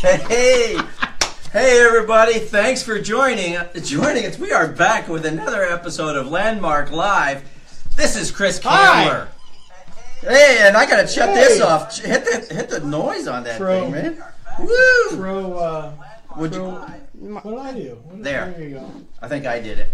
Hey, everybody! Thanks for joining us. We are back with another episode of Landmark Live. This is Chris Campbell. Hey, and I gotta shut this off. Hit the noise on that thing, man. Woo! What did I do? There you go. I think I did it.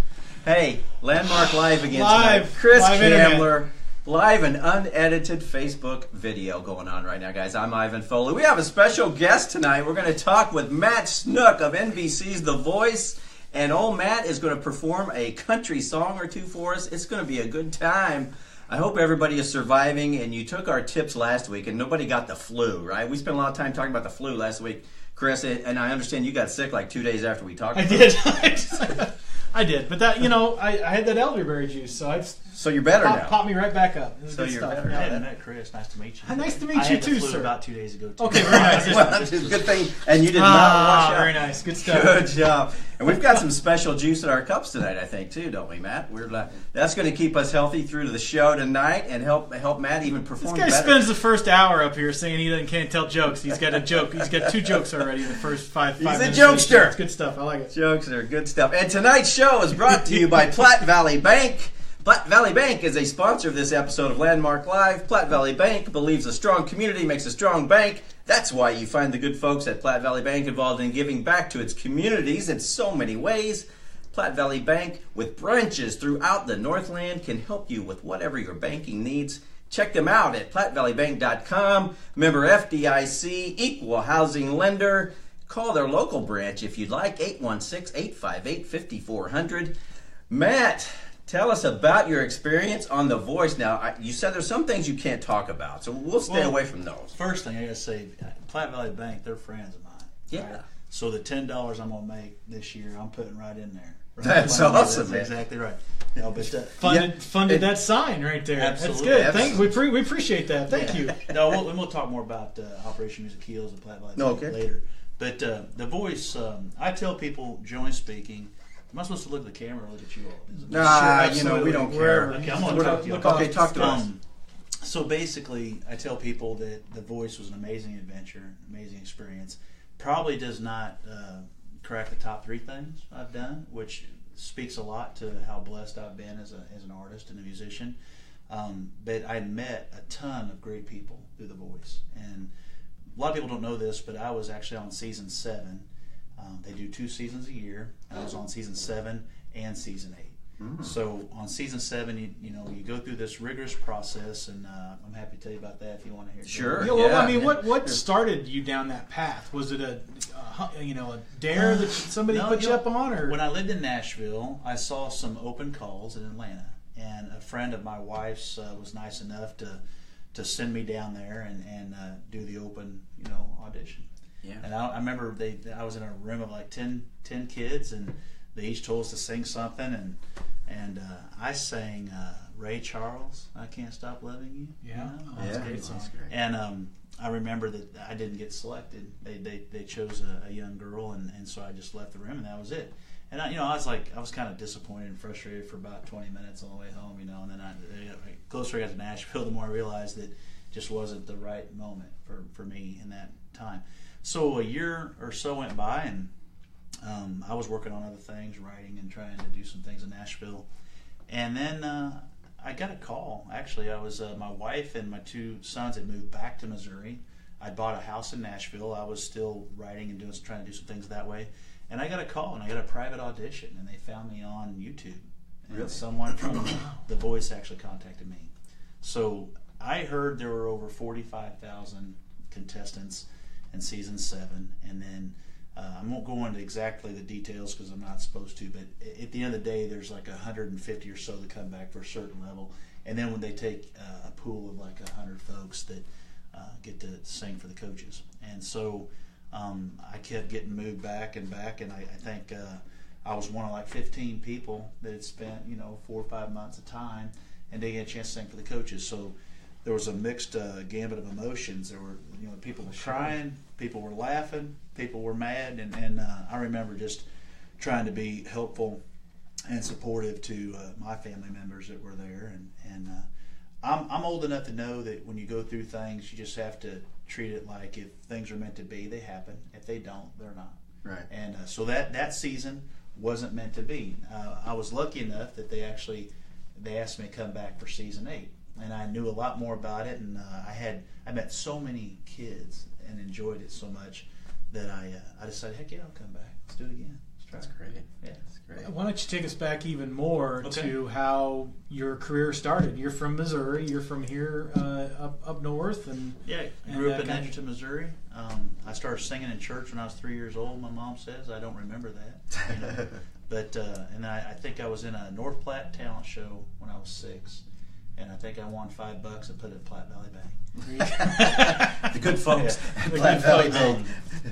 Hey, Landmark Live again tonight. Chris Campbell. Live and unedited Facebook video going on right now, guys. I'm Ivan Foley. We have a special guest tonight. We're going to talk with Matt Snook of NBC's The Voice. And old Matt is going to perform a country song or two for us. It's going to be a good time. I hope everybody is surviving. And you took our tips last week and nobody got the flu, right? We spent a lot of time talking about the flu last week, Chris. And I understand you got sick like 2 days after we talked about it. I did, but that I had that elderberry juice, so you're better now. Popped me right back up. So you're better now. I hadn't met Chris. Nice to meet you. Nice to meet you too, sir. About 2 days ago. Too. Okay, very nice. Well, that's a good thing. And you did not wash out. Very nice. Good stuff. Good job. And we've got some special juice in our cups tonight, I think, too, don't we, Matt? That's going to keep us healthy through to the show tonight and help Matt even perform better. This guy spends the first hour up here saying he can't tell jokes. He's got a joke. He's got 2 jokes already in the first five minutes. He's a jokester. It's good stuff. I like it. Jokester. Good stuff. And tonight's show is brought to you by Platte Valley Bank. Platte Valley Bank is a sponsor of this episode of Landmark Live. Platte Valley Bank believes a strong community makes a strong bank. That's why you find the good folks at Platte Valley Bank involved in giving back to its communities in so many ways. Platte Valley Bank, with branches throughout the Northland, can help you with whatever your banking needs. Check them out at plattevalleybank.com. Member FDIC, equal housing lender. Call their local branch if you'd like, 816-858-5400. Matt, tell us about your experience on The Voice. Now, you said there's some things you can't talk about, so we'll stay away from those. First thing I got to say, Platte Valley Bank, they're friends of mine. Yeah. Right? So the $10 I'm going to make this year, I'm putting right in there. Right? That's awesome, man. That's exactly right. But funded that sign right there. Absolutely. That's good. We appreciate that. Thank you. No, we'll talk more about Operation Music Heals and Platte Valley Bank later. But The Voice, I tell people, generally speaking, am I supposed to look at the camera or look at you all? Sure, we don't care. Okay, I'm going to talk to you. Okay, talk to us. So basically, I tell people that The Voice was an amazing adventure, amazing experience. Probably does not crack the top 3 things I've done, which speaks a lot to how blessed I've been as an artist and a musician. But I met a ton of great people through The Voice. And a lot of people don't know this, but I was actually on season 7. They do 2 seasons a year. I was on season 7 and season 8. So on season 7, you go through this rigorous process, and I'm happy to tell you about that if you want to hear. Sure. Yeah, well, I mean, what started you down that path? Was it a dare that somebody put you up on, or when I lived in Nashville, I saw some open calls in Atlanta, and a friend of my wife's was nice enough to send me down there and do the open audition. Yeah. And I remember I was in a room of like 10 kids, and they each told us to sing something, and I sang Ray Charles, "I Can't Stop Loving You." Yeah, that's a great song. And I remember that I didn't get selected. They chose a young girl, and so I just left the room, and that was it. And I was kind of disappointed and frustrated for about 20 minutes on the way home, and then the closer I got to Nashville, the more I realized that just wasn't the right moment for me in that time. So a year or so went by, and I was working on other things, writing and trying to do some things in Nashville. And then I got a call. Actually, I was my wife and my 2 sons had moved back to Missouri. I bought a house in Nashville. I was still writing and trying to do some things that way. And I got a call, and I got a private audition, and they found me on YouTube. And really? Someone from The Voice actually contacted me. So I heard there were over 45,000 contestants in season 7, and then I won't go into exactly the details because I'm not supposed to, but at the end of the day, there's like 150 or so that come back for a certain level, and then when they take a pool of like 100 folks that get to sing for the coaches. And so I kept getting moved back, and I think I was one of like 15 people that had spent 4 or 5 months of time, and they get a chance to sing for the coaches. So there was a mixed gambit of emotions. There were, people were crying, people were laughing, people were mad, and I remember just trying to be helpful and supportive to my family members that were there. And I'm old enough to know that when you go through things, you just have to treat it like if things are meant to be, they happen. If they don't, they're not. Right. And so that season wasn't meant to be. I was lucky enough that they asked me to come back for season 8, and I knew a lot more about it. And I met so many kids and enjoyed it so much that I decided, heck yeah, I'll come back. Let's do it again. That's great. Yeah, that's great. Why don't you take us back even more Okay. to how your career started? You're from Missouri. You're from here up north, and yeah. I grew up in Edgerton, Missouri. I started singing in church when I was 3 years old. My mom says I don't remember that, you know. But and I think I was in a North Platte talent show when I was 6, and I think I won $5 and put it in Platte Valley Bank. The good folks. Yeah. at Platte Valley Bank.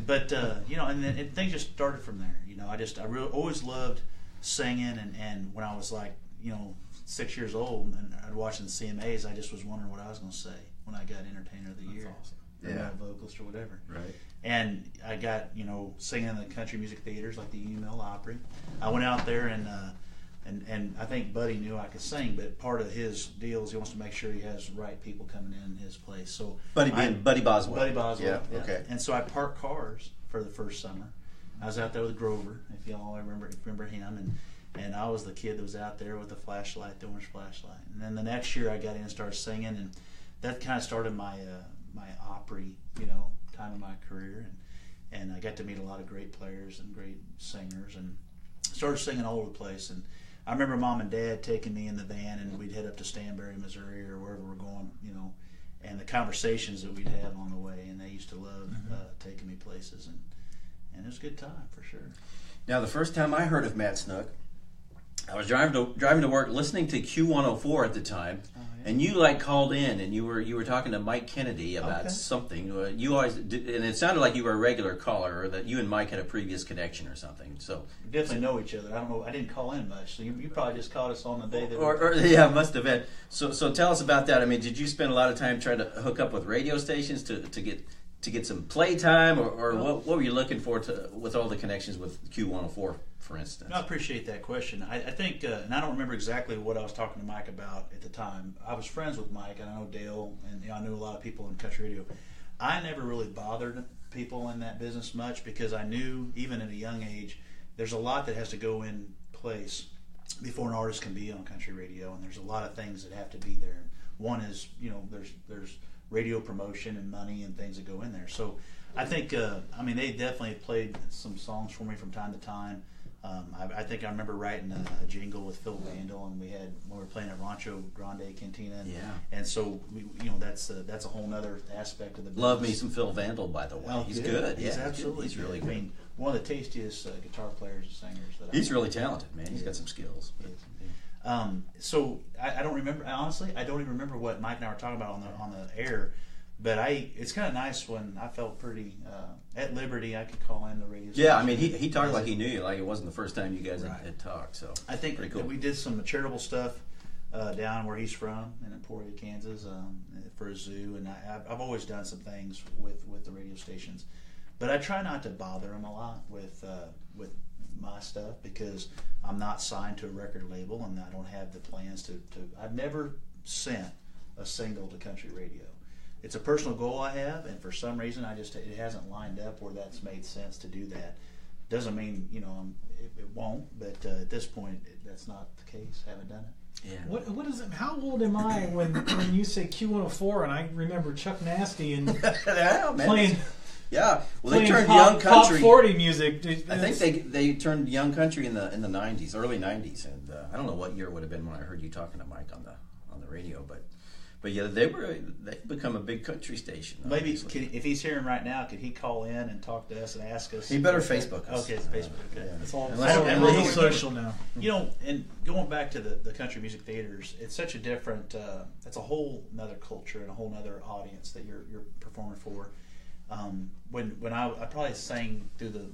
But you know, and then things just started from there. You know, I really always loved singing, and when I was like, you know, 6 years old, and I'd watch the CMAs, I just was wondering what I was going to say when I got Entertainer of the Year, awesome. or Yeah. vocalist or whatever. Right. And I got, you know, singing in the country music theaters like the Union Mill Opry. I went out there and I think Buddy knew I could sing, but part of his deal is he wants to make sure he has the right people coming in his place. So Buddy Boswell. Buddy Boswell. Yeah. Okay. And so I parked cars for the first summer. I was out there with Grover, if y'all remember him, and I was the kid that was out there with the flashlight, the orange flashlight. And then the next year I got in and started singing, and that kind of started my my Opry, you know, time of my career, and I got to meet a lot of great players and great singers, and started singing all over the place. And I remember Mom and Dad taking me in the van, and we'd head up to Stanberry, Missouri, or wherever we're going, you know, and the conversations that we'd have on the way. And they used to love taking me places, and it was a good time for sure. Now, the first time I heard of Matt Snook, I was driving to work, listening to Q104 at the time, and you called in, and you were talking to Mike Kennedy about something. You always did, and it sounded like you were a regular caller, or that you and Mike had a previous connection or something. So we definitely know each other. I don't know. I didn't call in much, so you probably just caught us on the day that. Or yeah, must have been. So tell us about that. I mean, did you spend a lot of time trying to hook up with radio stations to get some play time, or what were you looking for with all the connections with Q104, for instance? I appreciate that question. I think, and I don't remember exactly what I was talking to Mike about at the time. I was friends with Mike, and I know Dale, and you know, I knew a lot of people in country radio. I never really bothered people in that business much because I knew, even at a young age, there's a lot that has to go in place before an artist can be on country radio, and there's a lot of things that have to be there. One is, you know, there's radio promotion and money and things that go in there. So I think, I mean, they definitely played some songs for me from time to time. I think I remember writing a jingle with Phil Vandal, and when we were playing at Rancho Grande Cantina. And so, you know, that's a whole other aspect of the business. Love me some Phil Vandal, by the way. Oh, he's good. He's yeah, absolutely he's really good. I mean, one of the tastiest guitar players and singers that He's really talented, man. He's got some skills. So I don't remember, honestly, I don't even remember what Mike and I were talking about on the air. But it's kind of nice when I felt pretty at liberty. I could call in the radio station. Yeah, I mean, he talked like he knew you, like it wasn't the first time you guys had talked. So I think pretty cool. we did some charitable stuff down where he's from in Emporia, Kansas, for a zoo, and I've always done some things with the radio stations. But I try not to bother them a lot with my stuff because I'm not signed to a record label, and I don't have the plans to. I've never sent a single to country radio. It's a personal goal I have, and for some reason, it hasn't lined up where that's made sense to do that. Doesn't mean, you know, it won't, but at this point, that's not the case. Haven't done it. Yeah. What is it? How old am I when you say Q104 and I remember Chuck Nasty and yeah, man. playing? Yeah, well, they playing turned pop, young country. Pop 40 music. I think they turned young country in the 90s, early 90s, and I don't know what year it would have been when I heard you talking to Mike on the radio, but yeah, they've become a big country station. Maybe if he's hearing right now, could he call in and talk to us and ask us? He better Facebook us. Okay, it's Facebook. Okay, Yeah. It's all real social now. You know, and going back to the country music theaters, it's such a different. It's a whole another culture and a whole other audience that you're performing for. When I probably sang through the.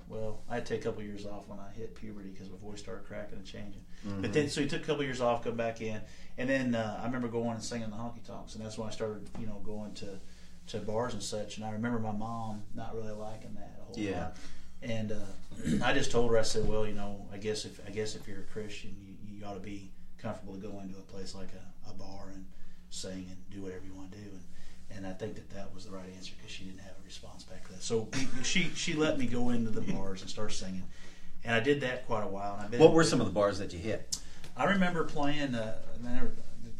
Well, I had to take a couple years off when I hit puberty because my voice started cracking and changing. Mm-hmm. But then, so he took a couple years off, come back in, and then I remember going and singing the honky tonks, and that's when I started, you know, going to bars and such. And I remember my mom not really liking that a whole lot. And I just told her, I said, well, you know, I guess if you're a Christian, you ought to be comfortable to go into a place like a bar and sing and do whatever you want to do. And I think that was the right answer because she didn't have a response back to that. So she let me go into the bars and start singing, and I did that quite a while. And what were some of the bars that you hit? I remember playing.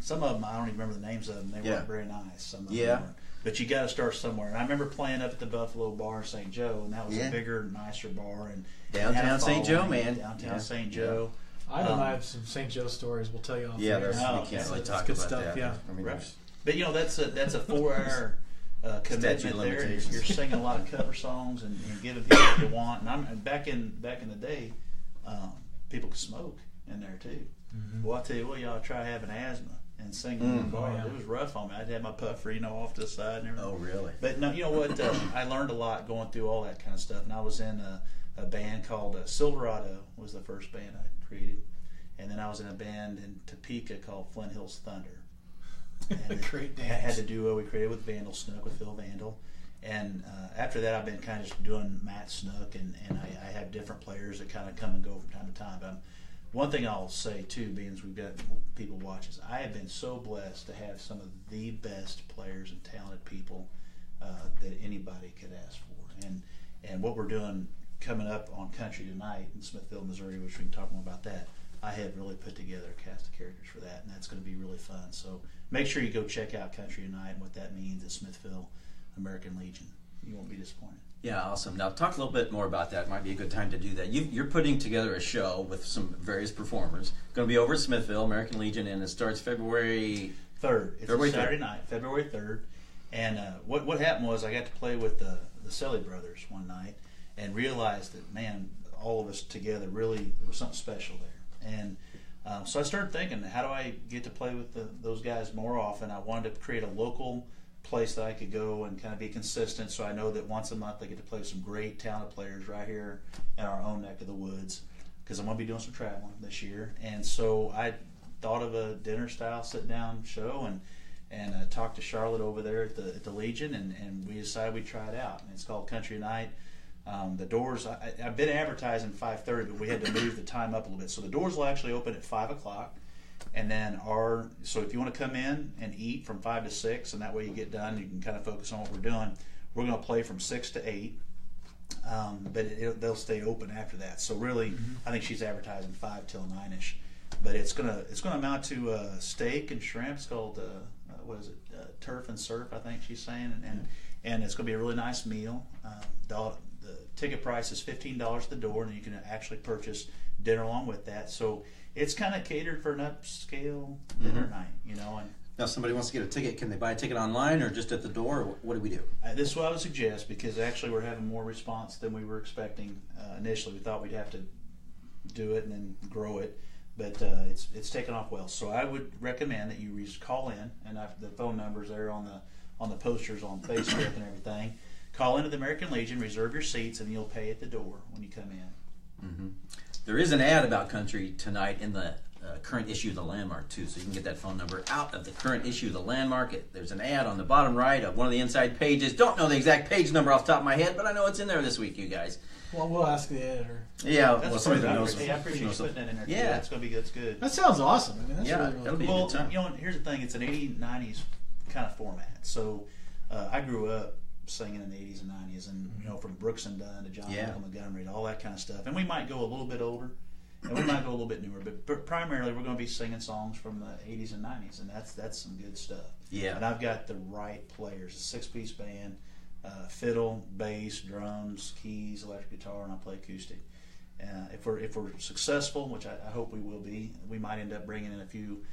Some of them I don't even remember the names of them. They weren't very nice. Some of them weren't. But you got to start somewhere. And I remember playing up at the Buffalo Bar in St. Joe, and that was a bigger, nicer bar. And downtown St. Joe, man. Downtown St. Joe. I know I have some St. Joe stories. We'll tell you off we can't really talk about stuff, that. Yeah. I mean, right. But that's a 4-hour commitment there. You're singing a lot of cover songs and giving people what they want. And back in the day, people could smoke in there too. Mm-hmm. Well, I tell you what, y'all try having asthma and singing in the bar. It was rough on me. I'd have my puffer, off to the side and everything. Oh, really? But no, you know what? I learned a lot going through all that kind of stuff. And I was in a band called Silverado was the first band I created. And then I was in a band in Topeka called Flint Hills Thunder. And Great dance. I had the duo we created with Snook, with Phil Vandal. And after that, I've been kind of just doing Matt Snook, and I have different players that kind of come and go from time to time. But one thing I'll say, too, being as we've got people watching, I have been so blessed to have some of the best players and talented people that anybody could ask for. And what we're doing coming up on Country Tonight in Smithville, Missouri, which we can talk more about that, I have really put together a cast of characters for that, and that's going to be really fun. So make sure you go check out Country Tonight and what that means at Smithville American Legion. You won't be disappointed. Yeah, awesome. Now, talk a little bit more about that. Might be a good time to do that. You're putting together a show with some various performers. Going to be over at Smithville American Legion, and it starts February 3rd. It's a Saturday night, February 3rd. And what happened was I got to play with the Selly brothers one night and realized that, man, all of us together really, there was something special there. And so I started thinking, how do I get to play with those guys more often? I wanted to create a local place that I could go and kind of be consistent, so I know that once a month I get to play with some great talented players right here in our own neck of the woods, because I'm going to be doing some traveling this year. And so I thought of a dinner-style sit-down show and talked to Charlotte over there at the Legion, and we decided we'd try it out. And it's called Country Night. The doors, I've been advertising 5:30, but we had to move the time up a little bit. So the doors will actually open at 5 o'clock. And then so if you want to come in and eat from 5 to 6, and that way you get done, you can kind of focus on what we're doing. We're going to play from 6 to 8, but they'll stay open after that. So really, I think she's advertising 5 till 9ish. But it's gonna amount to steak and shrimp. It's called turf and surf, I think she's saying, and it's gonna be a really nice meal. The ticket price is $15 at the door, and you can actually purchase dinner along with that. So it's kind of catered for an upscale dinner night, And now, if somebody wants to get a ticket, can they buy a ticket online or just at the door? Or what do we do? This is what I would suggest, because actually we're having more response than we were expecting initially. We thought we'd have to do it and then grow it, but it's taken off well. So I would recommend that you call in, and the phone number's there on the posters on Facebook and everything. Call into the American Legion, reserve your seats, and you'll pay at the door when you come in. Mm-hmm. There is an ad about Country Tonight in the current issue of the Landmark, too, so you can get that phone number out of the current issue of the Landmark. There's an ad on the bottom right of one of the inside pages. Don't know the exact page number off the top of my head, but I know it's in there this week, you guys. Well, we'll ask the editor. Yeah, that's somebody that knows. Hey, I appreciate you putting that in there. Yeah, that's good. That sounds awesome. I mean, that's really that'll be cool. a good time. Well, here's the thing: it's an 80s, 90s kind of format. So I grew up singing in the 80s and 90s, and from Brooks and Dunn to John Michael Montgomery to all that kind of stuff. And we might go a little bit older, and we might go a little bit newer, but primarily we're going to be singing songs from the 80s and 90s, and that's some good stuff. Yeah. And I've got the right players: a 6-piece band, fiddle, bass, drums, keys, electric guitar, and I play acoustic. If we're successful, which I hope we will be, we might end up bringing in a few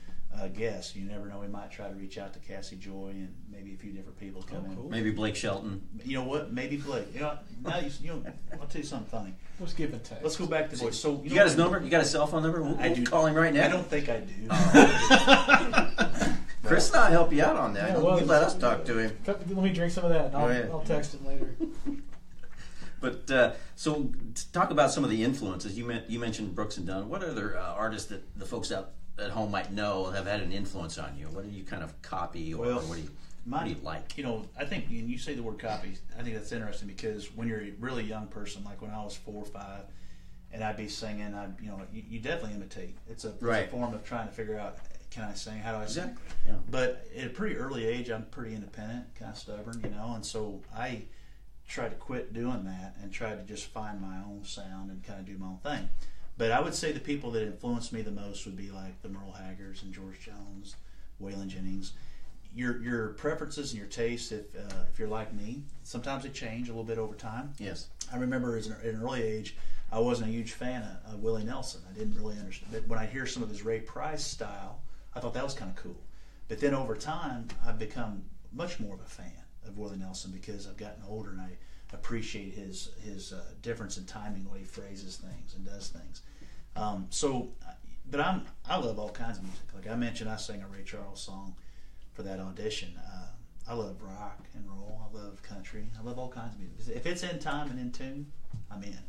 guests. You never know. We might try to reach out to Cassie Joy and maybe a few different people come in. Cool. Maybe Blake Shelton. You know what? Maybe Blake. Now I'll tell you something funny. Let's give and take. Let's go back to the voice. So you got his number? You got his cell phone number? I do. Call him right now. I don't think I do. Chris and I help you out on that. Yeah, you let us talk to him. Let me drink some of that, and I'll text him later. But so talk about some of the influences. You mentioned Brooks and Dunn. What other artists that the folks out at home might know have had an influence on you? What do you kind of copy, or what do you like? I think when you say the word copy, I think that's interesting, because when you're a really young person, like when I was 4 or 5, and I'd be singing, you definitely imitate. It's a form of trying to figure out, can I sing? How do I sing? Exactly. Yeah. But at a pretty early age, I'm pretty independent, kind of stubborn, and so I tried to quit doing that and tried to just find my own sound and kind of do my own thing. But I would say the people that influenced me the most would be like the Merle Haggards and George Jones, Waylon Jennings. Your preferences and your tastes, if you're like me, sometimes they change a little bit over time. Yes. I remember at an early age, I wasn't a huge fan of Willie Nelson. I didn't really understand. But when I hear some of his Ray Price style, I thought that was kind of cool. But then over time, I've become much more of a fan of Willie Nelson because I've gotten older and I appreciate his difference in timing, the way he phrases things and does things. But I love all kinds of music. Like I mentioned, I sang a Ray Charles song for that audition. I love rock and roll. I love country. I love all kinds of music. If it's in time and in tune, I'm in.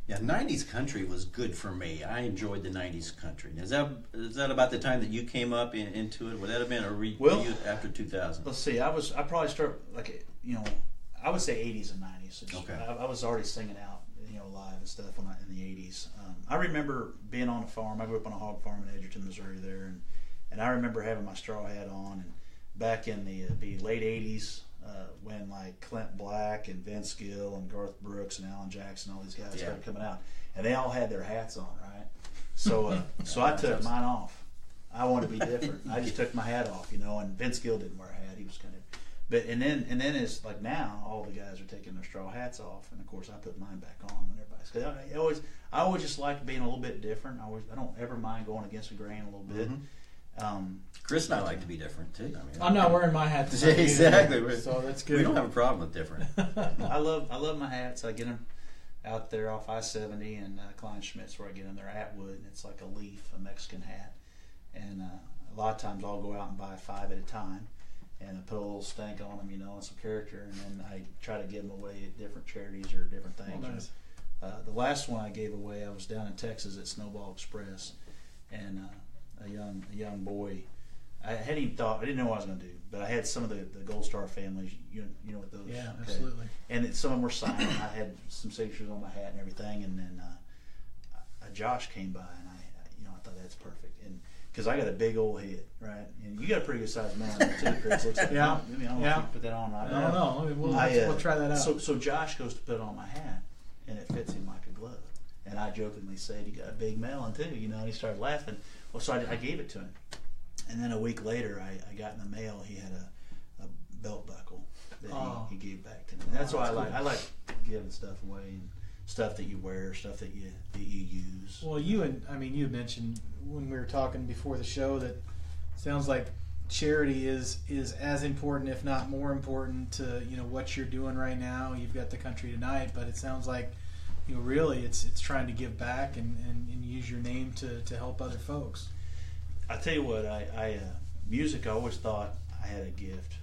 Yeah, 90s country was good for me. I enjoyed the 90s country. Is that about the time that you came up into it? Would that have been after 2000? Let's see. I probably start I would say 80s and 90s. Okay. I was already singing out live and stuff in the 80s. I remember being on a farm. I grew up on a hog farm in Edgerton, Missouri there, and I remember having my straw hat on, and back in the late 80s, when like Clint Black and Vince Gill and Garth Brooks and Alan Jackson, all these guys started coming out, and they all had their hats on, right? So I took mine off. I wanted to be different. I just took my hat off, and Vince Gill didn't wear a hat. He was kind of, and then it's like now all the guys are taking their straw hats off, and of course I put mine back on when everybody's. Cause I always just like being a little bit different. I don't ever mind going against the grain a little bit. Mm-hmm. Chris and I like to be different too. I'm not wearing my hat today. Exactly. So that's good. We don't have a problem with different. I love my hats. I get them out there off I-70 and Kleinschmidt's where I get them. They're Atwood, and it's like a leaf, a Mexican hat. And a lot of times I'll go out and buy 5 at a time, and I put a little stank on them, and some character, and then I try to give them away at different charities or different things. Oh, nice. The last one I gave away, I was down in Texas at Snowball Express, and a young boy. I didn't know what I was going to do, but I had some of the Gold Star families. You know what those? Yeah, okay. Absolutely. And some of them were signed. I had some signatures on my hat and everything, and then Josh came by, and I thought that's perfect, and because I got a big old head, right, and you got a pretty good sized man too, Chris. Looks like yeah. I don't know if you put that on. I don't know. We'll try that out. So Josh goes to put it on my hat, and it fits him like a glove. And I jokingly said, "You got a big melon too," and he started laughing. Well, so I gave it to him. And then a week later, I got in the mail. He had a belt buckle that he gave back to me. And that's why I like giving stuff away, and stuff that you wear, stuff that you use. Well, you mentioned when we were talking before the show that it sounds like charity is as important, if not more important, to what you're doing right now. You've got the Country Tonight, but it sounds like really it's trying to give back and use your name to help other folks. I tell you what, music, I always thought I had a gift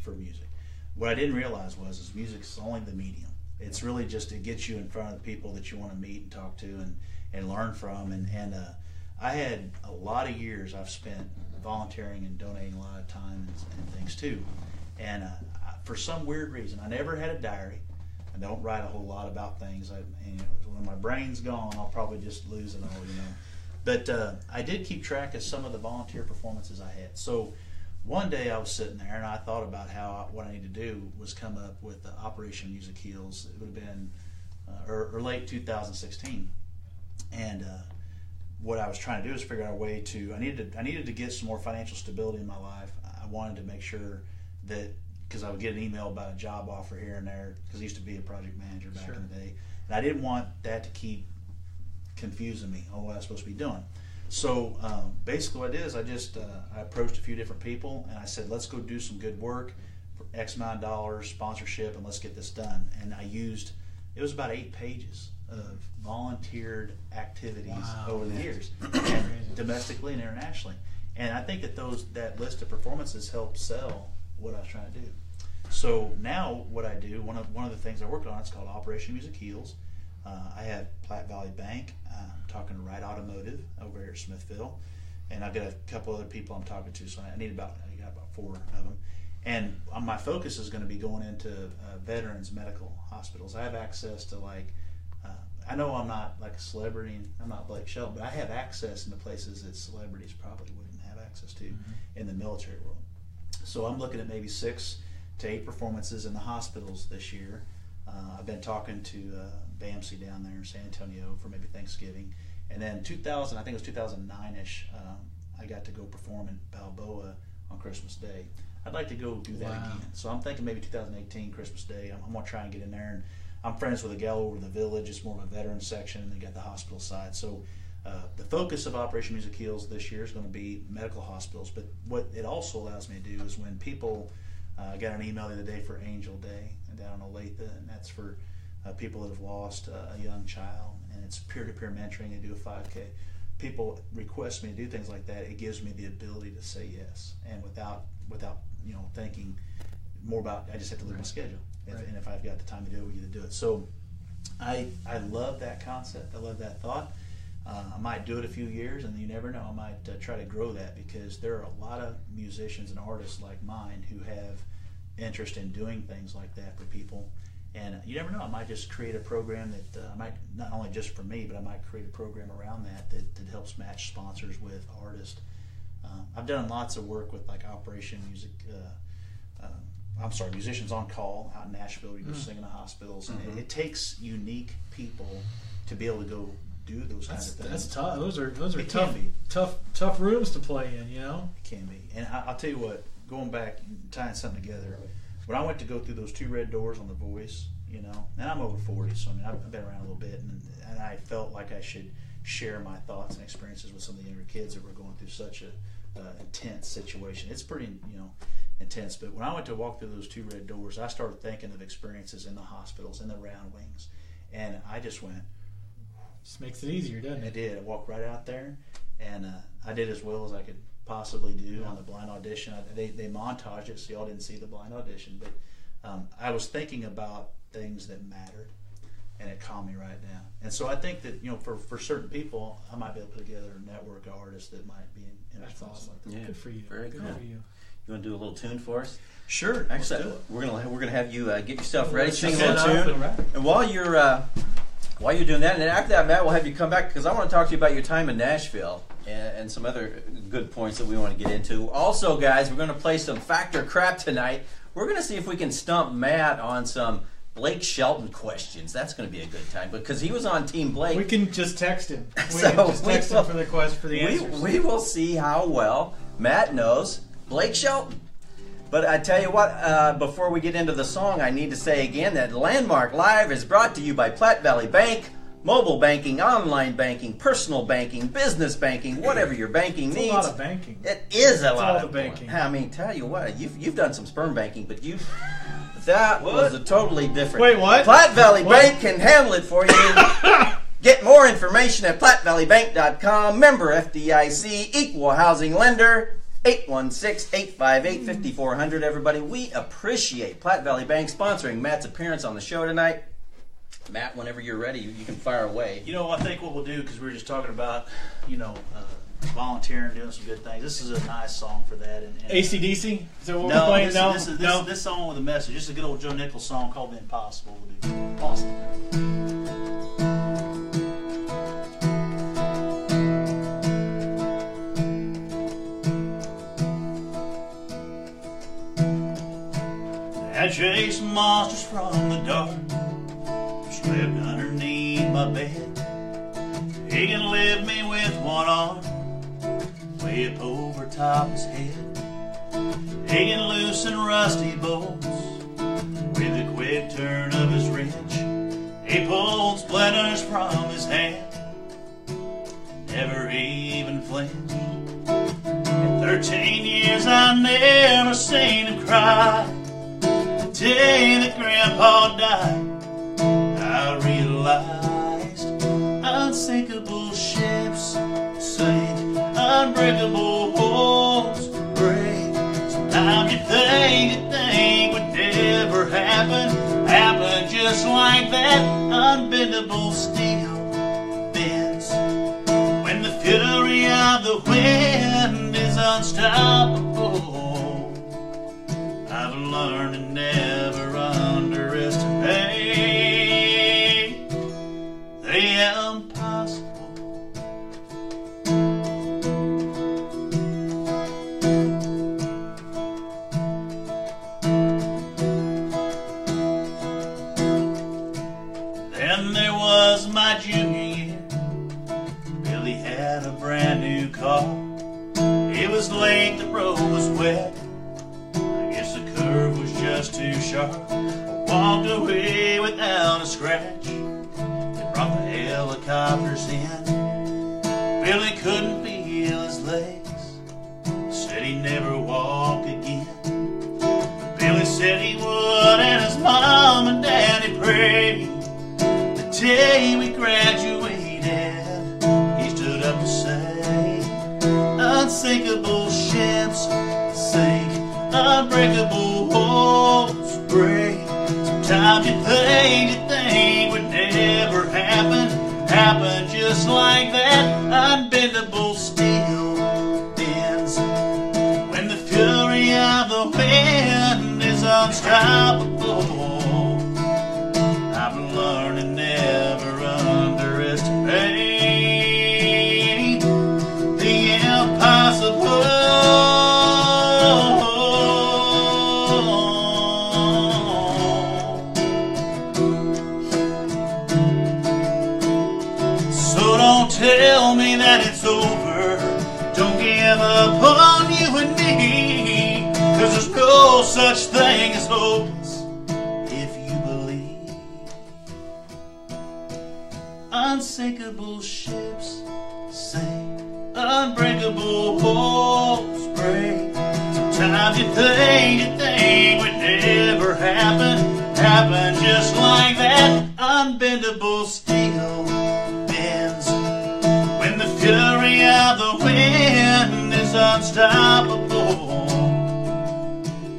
for music. What I didn't realize is music is only the medium. It's really just to get you in front of the people that you want to meet and talk to and learn from. And I had a lot of years I've spent volunteering and donating a lot of time and things too. And for some weird reason, I never had a diary. I don't write a whole lot about things. When my brain's gone, I'll probably just lose it all, But I did keep track of some of the volunteer performances I had. So one day I was sitting there and I thought about what I needed to do was come up with Operation Music Heals. It would have been or late 2016. And what I was trying to do is figure out a way to. I needed to get some more financial stability in my life. I wanted to make sure that, because I would get an email about a job offer here and there, because I used to be a project manager back in the day, and I didn't want that to keep confusing me on what I was supposed to be doing. So basically what I did is I approached a few different people and I said, let's go do some good work for X amount of dollars, sponsorship, and let's get this done. And it was about 8 pages of volunteered activities over the years, and domestically and internationally. And I think that list of performances helped sell what I was trying to do. So now what I do, one of the things I work on, it's called Operation Music Heals. I have Platte Valley Bank. I'm talking to Wright Automotive over here at Smithville, and I've got a couple other people I'm talking to. So I got about 4 of them, and my focus is going to be going into veterans medical hospitals. I have access to I know I'm not like a celebrity, and I'm not Blake Shelton, but I have access into places that celebrities probably wouldn't access to in the military world. So I'm looking at maybe 6 to 8 performances in the hospitals this year. I've been talking to BAMC down there in San Antonio for maybe Thanksgiving. And then 2000, I think it was 2009-ish, I got to go perform in Balboa on Christmas Day. I'd like to go do that again. So I'm thinking maybe 2018 Christmas Day. I'm going to try and get in there. And I'm friends with a gal over in the village. It's more of a veteran section, and they got the hospital side. So the focus of Operation Music Heals this year is going to be medical hospitals. But what it also allows me to do is when people, I got an email the other day for Angel Day down in Olathe, and that's for people that have lost a young child, and it's peer-to-peer mentoring. They do a 5K. People request me to do things like that. It gives me the ability to say yes, and without thinking more about. I just have to live my schedule, and if I've got the time to do it, we get to do it. So I love that concept. I love that thought. I might do it a few years, and you never know. I might try to grow that, because there are a lot of musicians and artists like mine who have interest in doing things like that for people. And you never know, I might just create a program that I might, not only just for me, but I might create a program around that helps match sponsors with artists. I've done lots of work with like Operation Music, Musicians on Call out in Nashville. You go sing in the hospitals, and it takes unique people to be able to go do those kinds of things. That's tough. Those are It tough rooms to play in. You know, it can be. And I'll tell you what, going back and tying something together. When I went to go through those 2 red doors on The Voice, and I'm over 40, so I mean I've been around a little bit, and I felt like I should share my thoughts and experiences with some of the younger kids that were going through such a intense situation. It's pretty intense. But when I went to walk through those 2 red doors, I started thinking of experiences in the hospitals, in the round wings, and I just went. Just makes it easier, doesn't it? It did. I walked right out there, and I did as well as I could possibly do on the blind audition. They montaged it, so y'all didn't see the blind audition, but I was thinking about things that mattered, and it calmed me right down. And so I think that for certain people, I might be able to put together a network of artists that might be interested. That's awesome. Yeah, good for you. Very good cool. for you. You want to do a little tune for us? Sure. Actually, we're gonna have you get yourself ready, sing a set little up tune, and while you're doing that, and then after that, Matt, we'll have you come back, because I want to talk to you about your time in Nashville and some other good points that we want to get into. Also, guys, we're going to play some Fact or Crap tonight. We're going to see if we can stump Matt on some Blake Shelton questions. That's going to be a good time, because he was on Team Blake. We can just text him. We So can just text we him for the answers. We will see how well Matt knows Blake Shelton. But I tell you what, before we get into the song, I need to say again that Landmark Live is brought to you by Platte Valley Bank. Mobile banking, online banking, personal banking, business banking, whatever your banking needs. It's a lot of banking. It is a lot all of the banking. I mean, tell you what, you've done some sperm banking, but that was a totally different. Wait, what? Platte Valley Bank can handle it for you. Get more information at plattevalleybank.com. Member FDIC, equal housing lender. 816-858-5400. Everybody, we appreciate Platte Valley Bank sponsoring Matt's appearance on the show tonight. Matt, whenever you're ready, you can fire away. I think what we'll do, because we were just talking about, volunteering, doing some good things. This is a nice song for that. And AC/DC? Is that what we're playing? This song with a message. Just a good old Joe Nichols song called "The Impossible." We'll do. Awesome. I chase monsters from the dark. Slept underneath my bed. He can lift me with one arm, way up over top his head. He can loosen rusty bolts with a quick turn of his wrench. He pulled splinters from his hand, never even flinched. In 13 years I never seen him cry. The day that Grandpa died, I realized unsinkable ships sink, unbreakable walls break. Sometimes you think a thing would never happen just like that. Unbendable steel bends when the fury of the wind is unstoppable. I've learned to never underestimate the impossible. a scratch. They brought the helicopters in. Billy couldn't feel his legs. Said he'd never walk again. But Billy said he would, and his mom and daddy prayed. The day we graduated, he stood up to say, unsinkable ships sink, unbreakable walls break. Sometimes you think would never happen just like that. Unbendable steel bends when the fury of the wind is unstoppable. I've learned to never underestimate the impossible. Tell me that it's over. Don't give up on you and me, 'cause there's no such thing as hopeless if you believe. Unsinkable ships sink, unbreakable walls break. Sometimes you think would never happen just like that. Unbendable steel bends when the fury of the wind is unstoppable.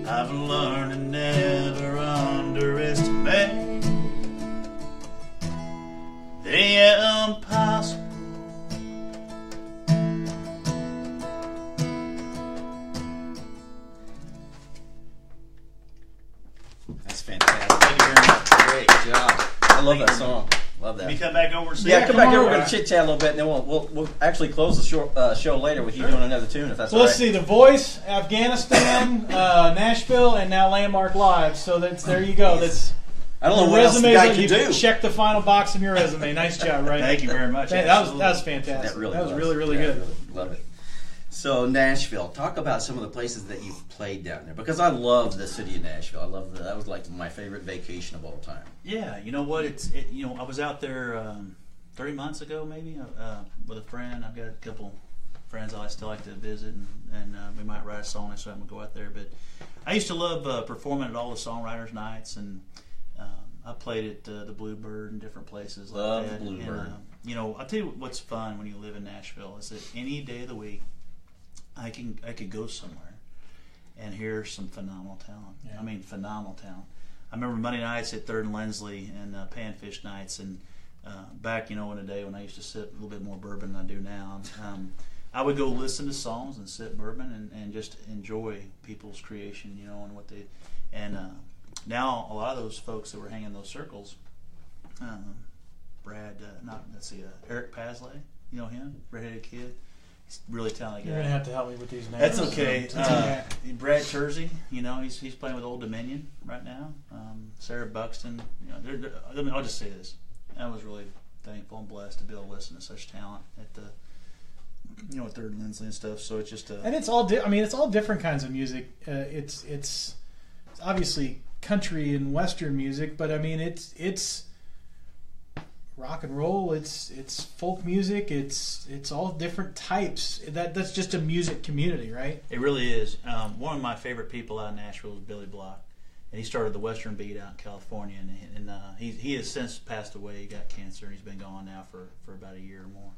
I've learned to never underestimate the impossible. That's fantastic. Thank you very much. Great job. I love that song. Love that. Can you come back over and see Yeah, it? come back here. We're going to chit chat a little bit, and then we'll actually close the show later with you doing another tune, if that's So all right. let's see, The Voice, Afghanistan, Nashville, and now Landmark Live. So there you go. That's I don't know what else the guy can do. Check the final box of your resume. Nice job, right? Thank you very much. That was fantastic. That was really Yeah, good. Love it. So Nashville, talk about some of the places that you've played down there, because I love the city of Nashville. I love that was like my favorite vacation of all time. Yeah, you know what? I was out there 3 months ago, maybe, with a friend. I've got a couple friends I still like to visit, and we might write a song next time we go out there. But I used to love performing at all the songwriters' nights, and I played at the Bluebird and different places Love like that. Bluebird. And, I'll tell you what's fun when you live in Nashville is that any day of the week, I could go somewhere and hear some phenomenal talent. Yeah. I mean, phenomenal talent. I remember Monday nights at 3rd and Lindsley and Panfish nights, and back, in a day when I used to sip a little bit more bourbon than I do now, I would go listen to songs and sip bourbon and just enjoy people's creation, and what they. And now a lot of those folks that were hanging in those circles, Eric Pasley, him, redheaded kid. Really talented guy. You're going to have to help me with these names. That's okay. Brad Tersey, he's playing with Old Dominion right now. Sarah Buxton, I'll just say this: I was really thankful and blessed to be able to listen to such talent at the, at 3rd and Lindsley and stuff. So it's just and it's all it's all different kinds of music. It's obviously country and western music, but it's rock and roll, it's folk music, it's all different types. That's just a music community, right? It really is. One of my favorite people out in Nashville is Billy Block, and he started the Western Beat out in California, and he has since passed away. He got cancer, and he's been gone now for about a year or more.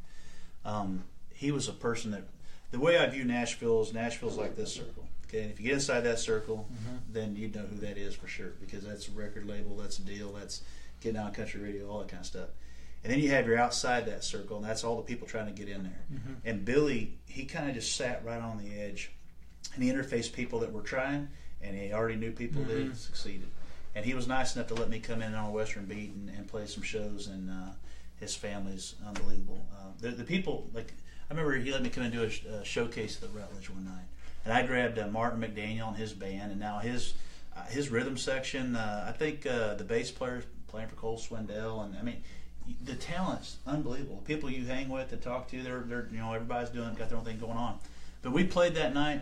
He was a person that, the way I view Nashville's like this circle. Okay, and if you get inside that circle, then you know who that is for sure, because that's a record label, that's a deal, that's getting on country radio, all that kind of stuff. And then you have your outside that circle, and that's all the people trying to get in there. And Billy, he kind of just sat right on the edge, and he interfaced people that were trying, and he already knew people that had succeeded. And he was nice enough to let me come in on a Western Beat and play some shows, and his family's unbelievable. The people, like, I remember he let me come and do a showcase at the Rutledge one night, and I grabbed Martin McDaniel and his band, and now his rhythm section, I think the bass player's playing for Cole Swindell, and I mean, the talent's unbelievable. The people you hang with and talk to, they're everybody's got their own thing going on. But we played that night.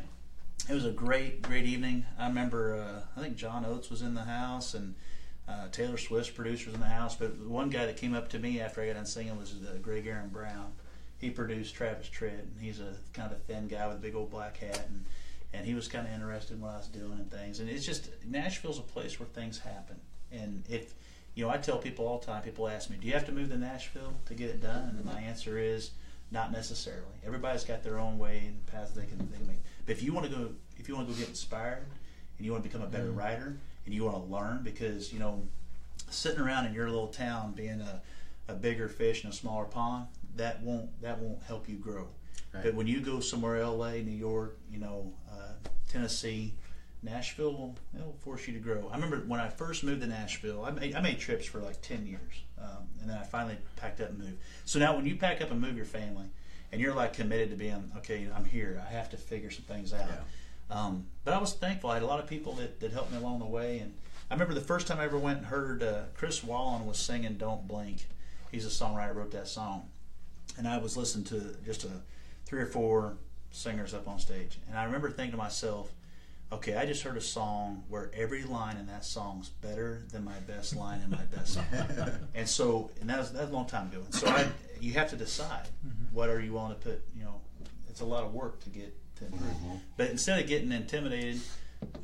It was a great evening. I remember I think John Oates was in the house, and Taylor Swift's producers in the house. But the one guy that came up to me after I got done singing was Greg Aaron Brown. He produced Travis Tritt, and he's a kind of a thin guy with a big old black hat, and he was kind of interested in what I was doing and things. And it's just, Nashville's a place where things happen. And if, I tell people all the time, people ask me, do you have to move to Nashville to get it done? And my answer is, not necessarily. Everybody's got their own way and paths they can make. But if you want to go get inspired, and you want to become a better writer, and you want to learn, because sitting around in your little town being a bigger fish in a smaller pond, that won't help you grow. Right. But when you go somewhere, L.A., New York, Tennessee, Nashville will force you to grow. I remember when I first moved to Nashville, I made trips for like 10 years, and then I finally packed up and moved. So now when you pack up and move your family, and you're like committed to being, okay, I'm here, I have to figure some things out. Yeah. But I was thankful. I had a lot of people that helped me along the way. And I remember the first time I ever went and heard Chris Wallen was singing Don't Blink. He's a songwriter, wrote that song. And I was listening to just 3 or 4 singers up on stage. And I remember thinking to myself, okay, I just heard a song where every line in that song's better than my best line in my best song. And that was a long time ago. And so you have to decide what are you willing to put, it's a lot of work to get to improve. But instead of getting intimidated,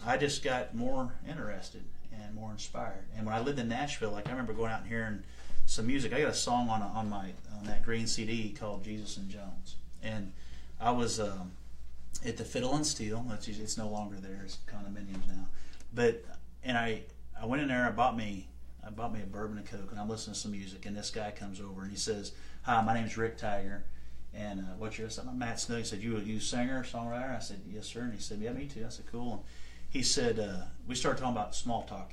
I just got more interested and more inspired. And when I lived in Nashville, I remember going out and hearing some music. I got a song on that green CD called Jesus and Jones. And I was at the Fiddle and Steel. It's no longer there. It's condominiums now. But I went in there. I bought me a bourbon and Coke, and I'm listening to some music. And this guy comes over and he says, "Hi, my name's Rick Tiger, and what's your?" I'm Matt Snook. He said, "You singer, songwriter?" I said, "Yes, sir." And he said, "Yeah, me too." I said, "Cool." And he said, we started talking about small talk,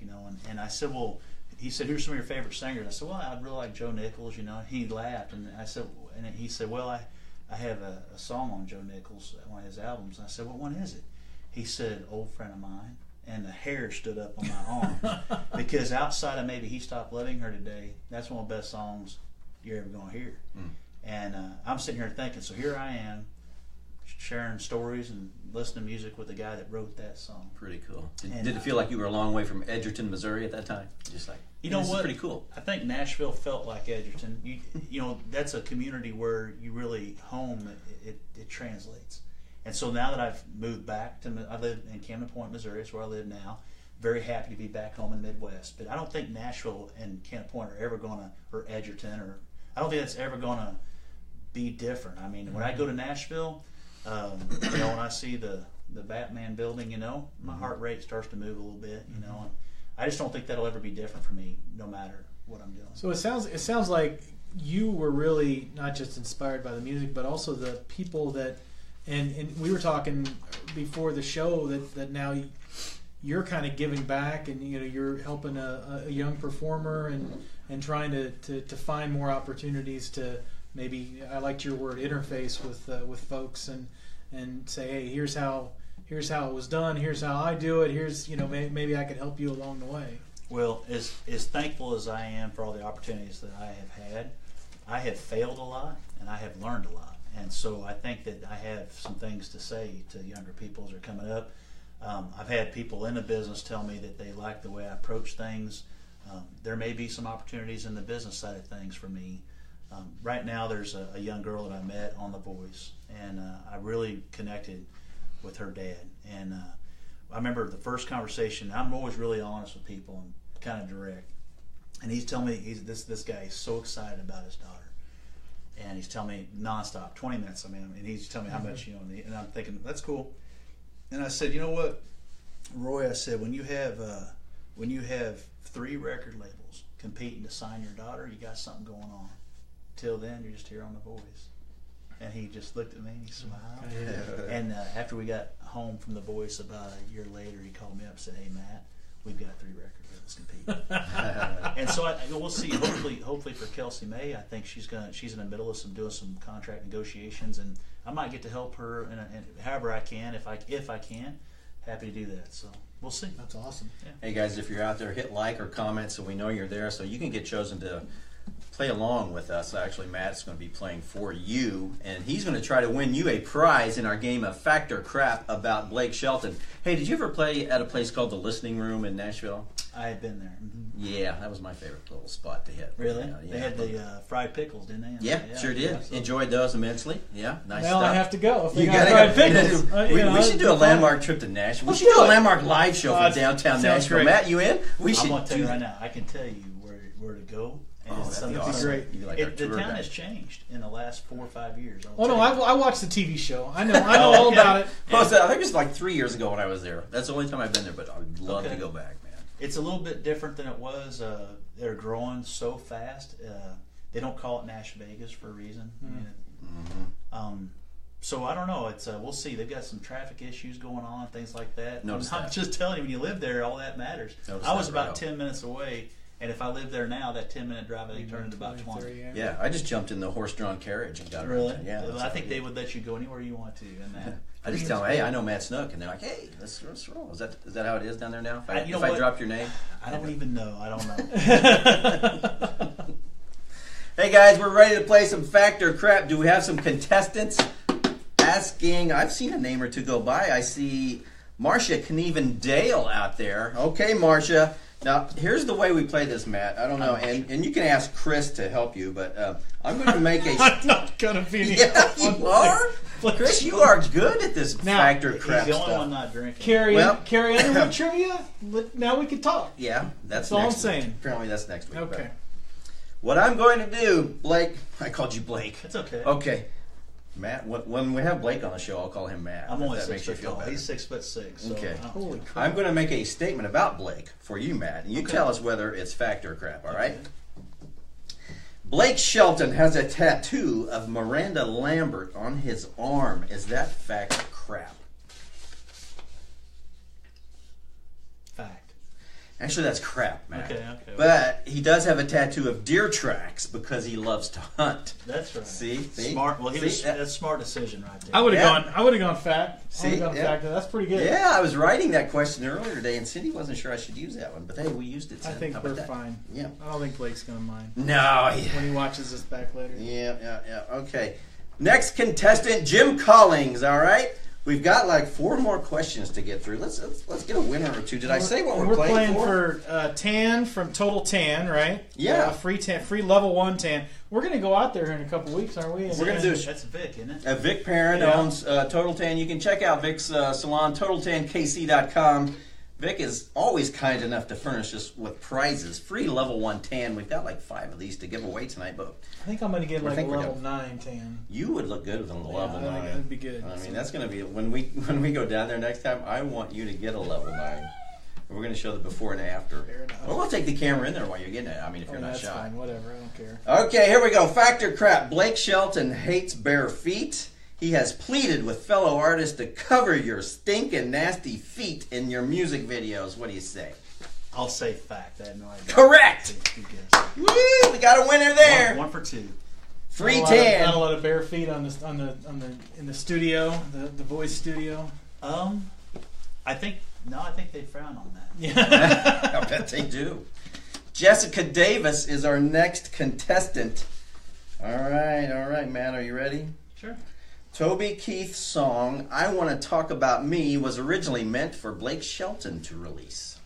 and I said, "Well," he said, "Who's some of your favorite singers?" I said, "Well, I really like Joe Nichols, He laughed, and I said, and he said, "Well, I have a song on Joe Nichols, one of his albums." And I said, "What one is it?" He said, "Old Friend of Mine." And the hair stood up on my arm because outside of maybe He Stopped Loving Her Today, that's one of the best songs you're ever going to hear. And I'm sitting here thinking, so here I am sharing stories and listening to music with the guy that wrote that song. Pretty cool. Did it feel like you were a long way from Edgerton, Missouri at that time? Just like, what? Is pretty cool. I think Nashville felt like Edgerton. That's a community where you really home. It translates. And so now that I've moved back I live in Camden Point, Missouri. It's where I live now. Very happy to be back home in the Midwest. But I don't think Nashville and Camden Point are ever or Edgerton, I don't think that's ever going to be different. I mean, when I go to Nashville, when I see the Batman building, my heart rate starts to move a little bit, and I just don't think that'll ever be different for me, no matter what I'm doing. So it sounds like you were really not just inspired by the music, but also the people that, and we were talking before the show that now you're kind of giving back, and you're helping a young performer and trying to find more opportunities to maybe, I liked your word, interface with folks and say, hey, here's how it was done, here's how I do it, here's maybe I could help you along the way. Well, as thankful as I am for all the opportunities that I have had, I have failed a lot and I have learned a lot. And so I think that I have some things to say to younger people as they're coming up. I've had people in the business tell me that they like the way I approach things. There may be some opportunities in the business side of things for me. Right now there's a young girl that I met on The Voice, and I really connected with her dad. And I remember the first conversation. I'm always really honest with people and kind of direct. And he's telling me this guy is so excited about his daughter. And he's telling me nonstop, 20 minutes. And he's telling me how much, and I'm thinking, that's cool. And I said, you know what, Roy, I said, when you have 3 record labels competing to sign your daughter, you got something going on. Till then, you're just here on The Voice. And he just looked at me and he smiled. Yeah. And after we got home from The Voice about a year later, he called me up and said, hey, Matt, we've got 3 record labels competing. And so we'll see. Hopefully for Kelsey May, I think she's in the middle of doing some contract negotiations, and I might get to help her and however I can. If I can, happy to do that. So we'll see. That's awesome. Yeah. Hey guys, if you're out there, hit like or comment so we know you're there, so you can get chosen to play along with us. Actually, Matt's going to be playing for you, and he's going to try to win you a prize in our game of Fact or Crap about Blake Shelton. Hey, did you ever play at a place called the Listening Room in Nashville? I had been there. Mm-hmm. Yeah, that was my favorite little spot to hit. Really? Yeah, They had the fried pickles, didn't they? Yeah, sure did. Enjoyed those immensely. Yeah, nice Well, stuff. I have to go. If they You got gotta fried go. pickles. We should do a landmark trip to Nashville. We Let's should do do a it. landmark live show from downtown sounds Nashville. great. Matt, you in? We I'm should going to tell do you right that. now. I can tell you where to go. And Oh, it's that'd be something awesome. great. You'd be like our The tour town guide. has changed in the last 4 or 5 years. Oh no, I watched the TV show. I know all about it. Well, I think it was like 3 years ago when I was there. That's the only time I've been there, but I'd love to go back, man. It's a little bit different than it was. They're growing so fast. They don't call it Nash Vegas for a reason. So I don't know. It's we'll see. They've got some traffic issues going on, things like that. Notice I'm that. just telling you, when you live there, all that matters. Notice I was that, about right. 10 minutes away, and if I lived there now, that 10-minute drive I think turned into about 20. Yeah, I just jumped in the horse-drawn carriage and got Really? around. Yeah, Well, that's I how think we they did. would let you go anywhere you want to. And that. I just tell them, hey, I know Matt Snook, and they're like, hey, let's roll. Is that how it is down there now? You know If I what? drop your name, I don't even know. I don't know. Hey guys, we're ready to play some Fact or Crap. Do we have some contestants asking? I've seen a name or two go by. I see Marcia Knieven Dale out there. Okay, Marcia. Now, here's the way we play this, Matt. I don't know, and you can ask Chris to help you, but I'm going to make a... I'm not gonna be. Yeah, you are? Chris, you are good at this Now, Fact or He's Crap the only stuff. one not drinking. Carry Well- on with trivia. Now we can talk. Yeah, that's all I'm next week. saying. Apparently that's next week. Okay. but What I'm going to do, Blake... I called you Blake. It's okay. Okay. Matt, when we have Blake on the show, I'll call him Matt. I'm only if that 6 makes you foot feel tall. better. He's 6'6". So Okay. Holy crap. I'm going to make a statement about Blake for you, Matt, and you Okay. tell us whether it's fact or crap, all right? Blake Shelton has a tattoo of Miranda Lambert on his arm. Is that fact or crap? Fact. Actually, that's crap, Matt. Okay. But he does have a tattoo of deer tracks because he loves to hunt. That's right. See? Smart. Well, See? that's a smart decision right there. I would have Yeah. gone. I would have gone fact. I See? would have gone Yeah. fact. That's pretty good. Yeah, I was writing that question earlier today, and Cindy wasn't sure I should use that one. But hey, we used it. I Cindy. think How about we're that? fine. Yeah. I don't think Blake's gonna mind No. when he watches this back later. Yeah. Okay. Next contestant, Jim Collings. All right. We've got like 4 more questions to get through. Let's get a winner or two. Did I say what we're playing for? Tan from Total Tan, right? Yeah. Free tan, free level 1 tan. We're gonna go out there in a couple weeks, aren't we? We're gonna do That's Vic, isn't it? Vic Perrin Yeah. owns Total Tan. You can check out Vic's salon, TotalTanKC.com. Vic is always kind enough to furnish us with prizes. Free level 1 tan. We've got like 5 of these to give away tonight, but I think I'm gonna get I like a think we're level done. 9 tan. you would look good with a level 9. That'd be good. I mean, that's going to be when we go down there next time. I want you to get a level 9. We're going to show the before and after. Fair enough. Or we'll take the camera in there while you're getting it. I mean, if you're not That's shy. fine. Whatever. I don't care. Okay, here we go. Fact or crap. Blake Shelton hates bare feet. He has pleaded with fellow artists to cover your stinking nasty feet in your music videos. What do you say? I'll say fact. I have no idea. Correct. Good guess. Woo! We got a winner there. One for 2. Free Not tan. a lot of bare feet on the in the studio, the voice studio. I think they frown on that. Yeah. I bet they do. Jessica Davis is our next contestant. All right, Matt, are you ready? Sure. Toby Keith's song, I Want to Talk About Me, was originally meant for Blake Shelton to release.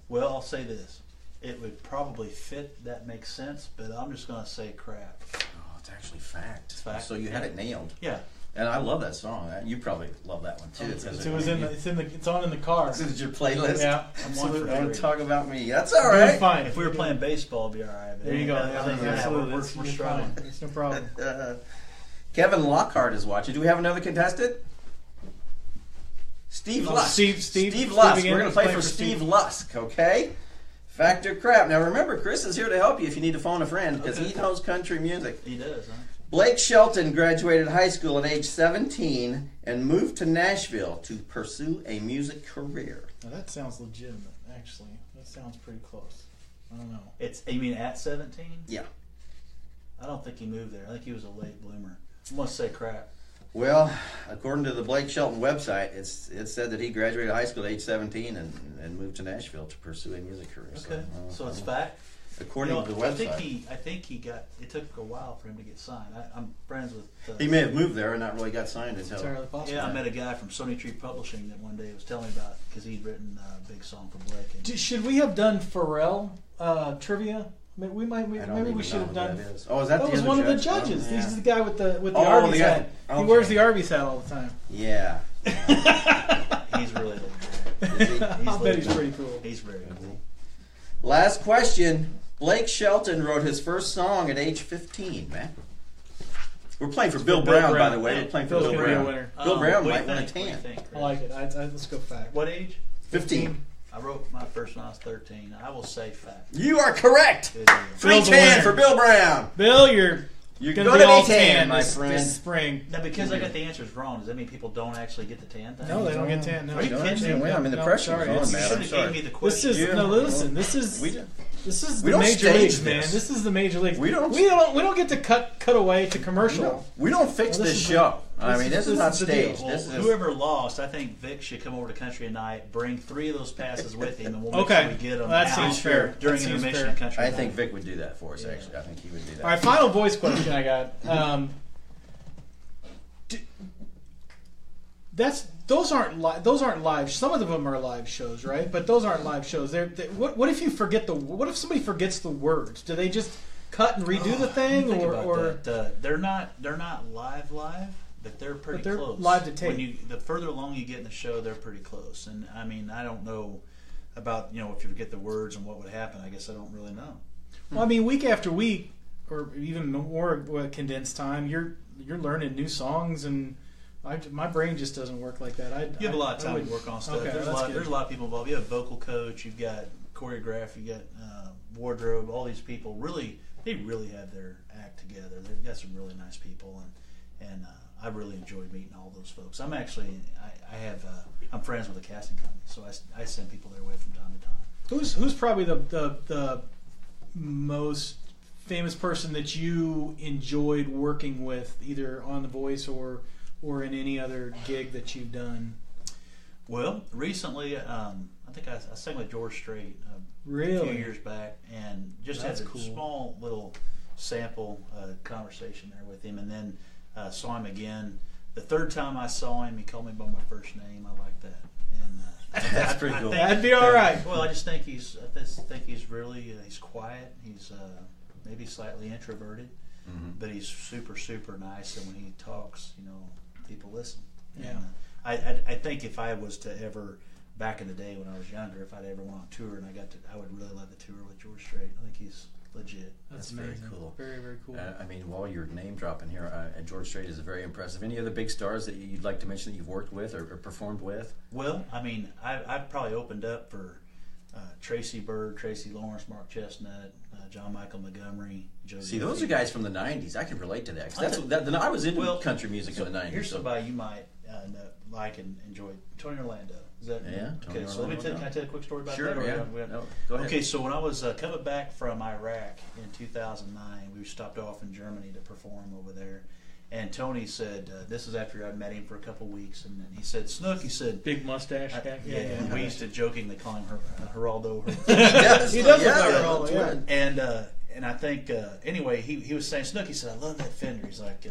Well, I'll say this. It would probably fit. That makes sense. But I'm just going to say crap. Oh, it's actually fact. It's fact. So you had it nailed. Yeah. And I love that song. You probably love that one too. It's on in the car. This is your playlist. Yeah, I'm one for absolutely. I want to 3. talk about me. That's all Doing right. fine. If we were playing baseball, it'd be all right. There you go. Absolutely. We're It's struggling. fine. It's no problem. Kevin Lockhart is watching. Do we have another contestant? Steve Lusk. Steve Lusk. again. We're going to play Playing for for Steve Steve. Lusk, okay? Fact or crap. Now remember, Chris is here to help you if you need to phone a friend because he knows country music. He does, huh? Blake Shelton graduated high school at age 17 and moved to Nashville to pursue a music career. Now that sounds legitimate, actually. That sounds pretty close. I don't know. You mean at 17? Yeah. I don't think he moved there. I think he was a late bloomer. I must say crap. Well, according to the Blake Shelton website, it said that he graduated high school at age 17 and moved to Nashville to pursue a music career. Okay. So it's fact? according to the website. I think he got. It took a while for him to get signed. I'm friends with. He may have moved there and not really got signed until. Entirely possible. Yeah, I met a guy from Sony Tree Publishing that one day was telling me about because he'd written a big song for Blake. And Should we have done Pharrell trivia? Maybe we should have done. That is. Oh, is that was other one of the judge? judges. Oh, yeah. This is the guy with the Oh, Arby's the guy- hat. okay. He wears the Arby's hat all the time. Yeah. he's really. I bet he's pretty cool. He's very cool. Last question. Blake Shelton wrote his first song at age 15, man. We're playing for Bill Brown, by the way. We're playing for Bill's Bill gonna be a Brown. winner. Bill Brown what do might you win a think? What do you tan. think, Chris? I like it. Let's go fact. What age? 15. I wrote my first when I was 13. I will say fact. You are correct. Good deal. Free Bill's a tan winner. for Bill Brown. Bill, you're You're gonna going be to all be tan, tan my this friend. spring. Now, because I got the answers wrong, does that mean people don't actually get the tan thing? No, they don't get tan. No, Are you Don't kidding understand me? why I'm in the No, pressure sorry. zone, It's- man. You I'm should have sorry. gave me the This question. is Yeah. no. Listen, this is We the don't major stage leagues, man. this. This is the major leagues. We don't- We don't get to cut away to commercial. We don't fix Well, this this is show. the- I mean, this is not this is the deal. staged. Well, This is whoever lost, I think Vic should come over to Country Night, bring 3 of those passes with him, and we'll make Okay. sure we get them That out seems fair. during That seems intermission fair. at Country I Night. think Vic would do that for us. Yeah. Actually, I think he would do that. All right, final voice question I got. Those aren't live. Some of them are live shows, right? But those aren't live shows. What if you forget what if somebody forgets the words? Do they just cut and redo the thing, Think or about that. They're not live, but they're pretty they're close. live to tape. The further along you get in the show, they're pretty close. And I mean, I don't know about if you forget the words and what would happen. I guess I don't really know. Well, I mean, week after week, or even more condensed time, you're learning new songs, and my brain just doesn't work like that. You have a lot of time to work on stuff. Okay, There's a lot of people involved. You have a vocal coach, you've got choreograph, you got wardrobe. All these people they really have their act together. They've got some really nice people, and I really enjoyed meeting all those folks. I'm actually I'm friends with a casting company, so I send people their way from time to time. Who's probably the most famous person that you enjoyed working with, either on The Voice or in any other gig that you've done? Well, recently, I think I sang with George Strait a Really? few years back, and just That's had a cool. small little sample conversation there with him, and then saw him again. The third time I saw him, he called me by my first name. I like that. And That's pretty cool. That'd be all right. Well, I just think he's really he's quiet. He's maybe slightly introverted, but he's super, super nice. And when he talks, people listen. Yeah. And, I think if I was to ever, back in the day when I was younger, if I'd ever went on tour and I would really love the tour with George Strait. I think he's legit. That's very amazing. cool. Very, very cool. I mean, while you're name dropping here, George Strait is very impressive. Any other big stars that you'd like to mention that you've worked with or performed with? Well, I mean, I've probably opened up for Tracy Byrd, Tracy Lawrence, Mark Chestnut, John Michael Montgomery, Joe. See, those are guys from the '90s. I can relate to that. 'Cause I was into country music in the '90s. Here's somebody you might like and enjoy. Tony Orlando. Is that Yeah, Tony okay? So Orlando. can I tell a quick story about Sure, that? yeah. No, go ahead. Okay, so when I was coming back from Iraq in 2009, we stopped off in Germany to perform over there. And Tony said, this is after I'd met him for a couple weeks, and then he said, Snook, he said, Big mustache guy. and we used to jokingly call him Geraldo. Yes, He does look yeah, like yeah, Geraldo, twin. yeah. And I think, anyway, he was saying, Snook, he said, I love that Fender. He's like,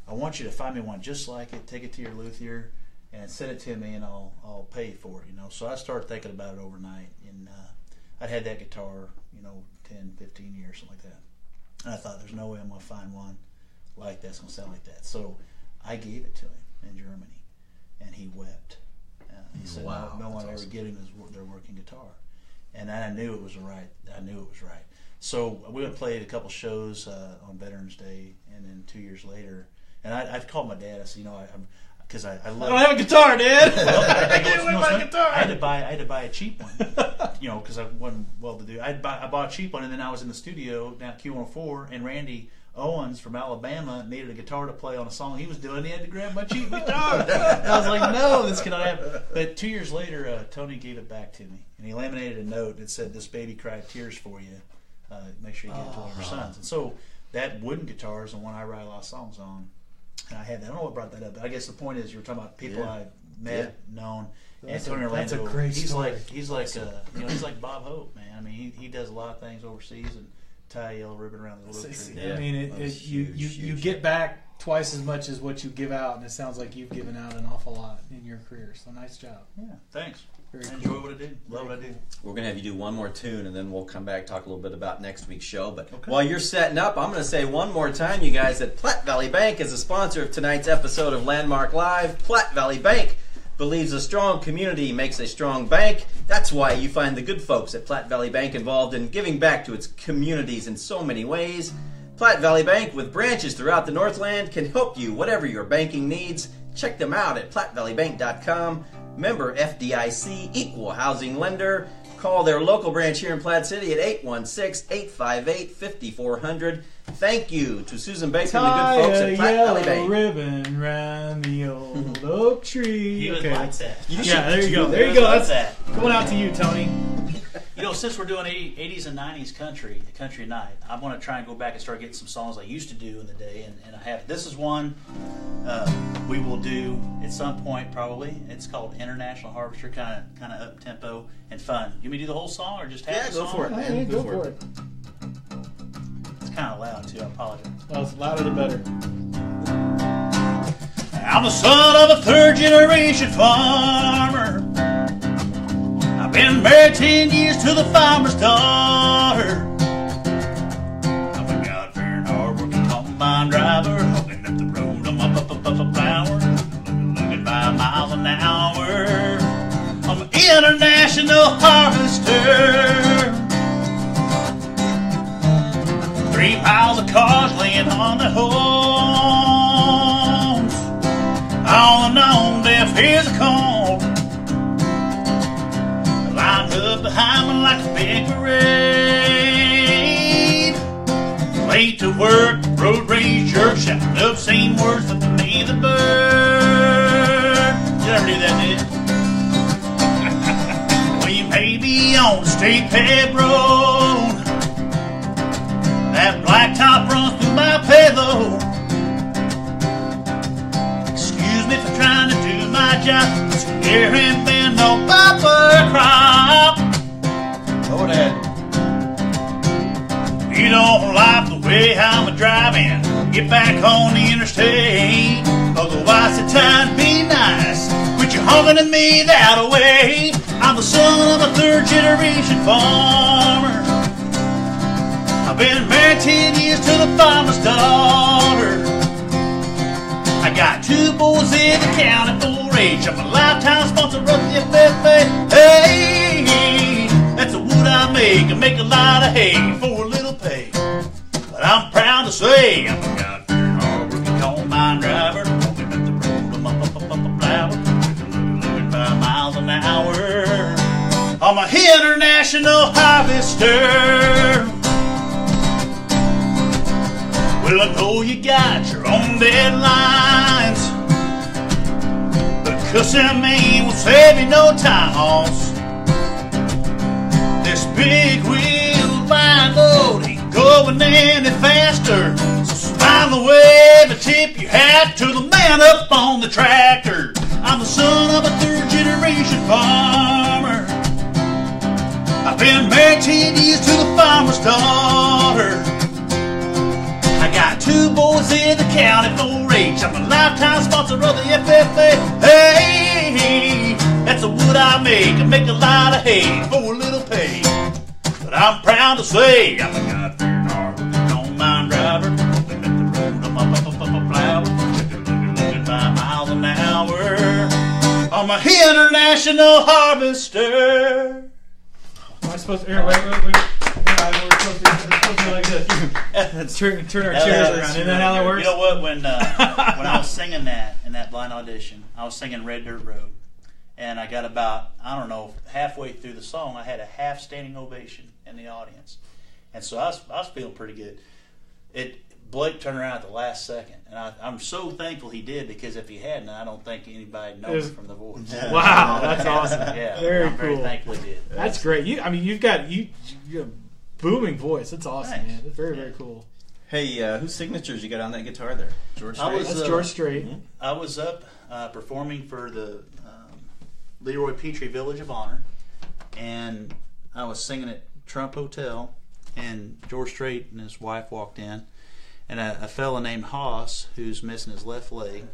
I want you to find me one just like it, take it to your luthier, and send it to me, and I'll pay for it, So I started thinking about it overnight, and I'd had that guitar, 10, 15 years, something like that. And I thought, there's no way I'm going to find one like that's going to sound like that. So I gave it to him in Germany, and he wept. He said, Wow, no one that's ever get him their working guitar. And I knew it was right. So we went and played a couple shows on Veterans Day, and then 2 years later, and I called my dad. I said, because I love. I don't have a guitar, Dad. I can't win my guitar. I had to buy a cheap one, because I wasn't well to do. I bought a cheap one, and then I was in the studio down at Q104, and Randy Owens from Alabama needed a guitar to play on a song he was doing. He had to grab my cheap guitar. And I was like, no, this cannot happen. But 2 years later, Tony gave it back to me, and he laminated a note that said, "This baby cried tears for you. Make sure you give it to one of your sons." And so that wooden guitar is the one I write a lot of songs on. And I had that. I don't know what brought that up, but I guess the point is you were talking about people I met, known. That's Antonio that's a Orlando, great he's story. he's like Bob Hope, man. I mean, he does a lot of things overseas and tie a yellow ribbon around the little tree. I mean, you get back twice as much as what you give out, and it sounds like you've given out an awful lot in your career. So nice job. Yeah, thanks. Very I cool. enjoy what I do. Love what I do. We're going to have you do one more tune, and then we'll come back talk a little bit about next week's show. But Okay. while you're setting up, I'm going to say one more time, you guys, that Platte Valley Bank is a sponsor of tonight's episode of Landmark Live. Platte Valley Bank believes a strong community makes a strong bank. That's why you find the good folks at Platte Valley Bank involved in giving back to its communities in so many ways. Platte Valley Bank, with branches throughout the Northland, can help you whatever your banking needs. Check them out at plattevalleybank.com. Member FDIC, equal housing lender. Call their local branch here in Platte City at 816-858-5400. Thank you to Susan Baker and the good folks at Platte Valley Bank. Ribbon round the old oak tree. He would Okay. like that. Yeah, there you go. He There you would go. like That's going out to you, Tony. You know, since we're doing 80s and 90s country night, I want to try and go back and start getting some songs I used to do in the day, and I have. This is one we will do at some point probably. It's called International Harvester, kind of up tempo and fun. You want me to do the whole song or just have the go song? for it. Hey, go for it. It's kind of loud too. I apologize. Well, it's louder the better. I'm the son of a third-generation farmer. I've been married 10 years to the farmer's daughter. I'm a God-fearing, hard-working combine driver, hooking up the road on my power, looking by miles an hour. I'm an international harvester. 3 piles of cars laying on the homes. All alone, deaf ears are cold. Lined up behind me like a big parade. Late to work, road rage jerk, shouting obscene words that me the bird. Did you ever do that, did you? Well, you may be on the state paved road. That blacktop runs through my payload. Excuse me for trying to do my job. There ain't been no bumper crop. Go ahead. You don't like the way I'm driving, get back on the interstate. Otherwise, it's time to be nice. Quit you honking at me that way. I'm the son of a third-generation farmer. I've been married 10 years to the farmer's daughter. I got 2 boys in the county 4-H. I'm a lifetime sponsor of the FFA. Hey, that's the wood I make a lot of hay for a little pay. But I'm proud to say I'm a God-fearing, hard-working combine driver. Walking up the road on my flower, looking 5 miles an hour. I'm a international harvester. Well, I know you got your own deadlines, but cussing me will save you no time, hoss. This big wheel line load ain't going any faster, so smile and wave a tip you hat to the man up on the tractor. I'm the son of a third-generation farmer. I've been married 10 years to the farmer's daughter. I got 2 boys in the county 4-H. I'm a lifetime sponsor of the FFA. Hey, that's the wood I make a lot of hay for a little pay. But I'm proud to say I'm a God-fearing, hard-working combine driver. Walking up the road on my flower, looking 5 miles an hour. I'm a international harvester. Am I supposed to? Here, wait. We're supposed to be like this. Let's turn our chairs around. Isn't that how that works? You know what? When I was singing that in that blind audition, I was singing Red Dirt Road, and I got about, I don't know, halfway through the song, I had a half standing ovation in the audience, and so I was feeling pretty good. Blake turned around at the last second, and I'm so thankful he did, because if he hadn't, I don't think anybody knows from the voice. Wow, that's awesome. Yeah, I'm very cool. thankful he did. That's great. You've got a booming voice. That's awesome, Thanks. man. That's very, very cool. Hey, whose signatures you got on that guitar there? George I Strait? was, That's George Strait. I was up performing for the Leroy Petrie Village of Honor, and I was singing at Trump Hotel, and George Strait and his wife walked in, and a fella named Haas, who's missing his left leg,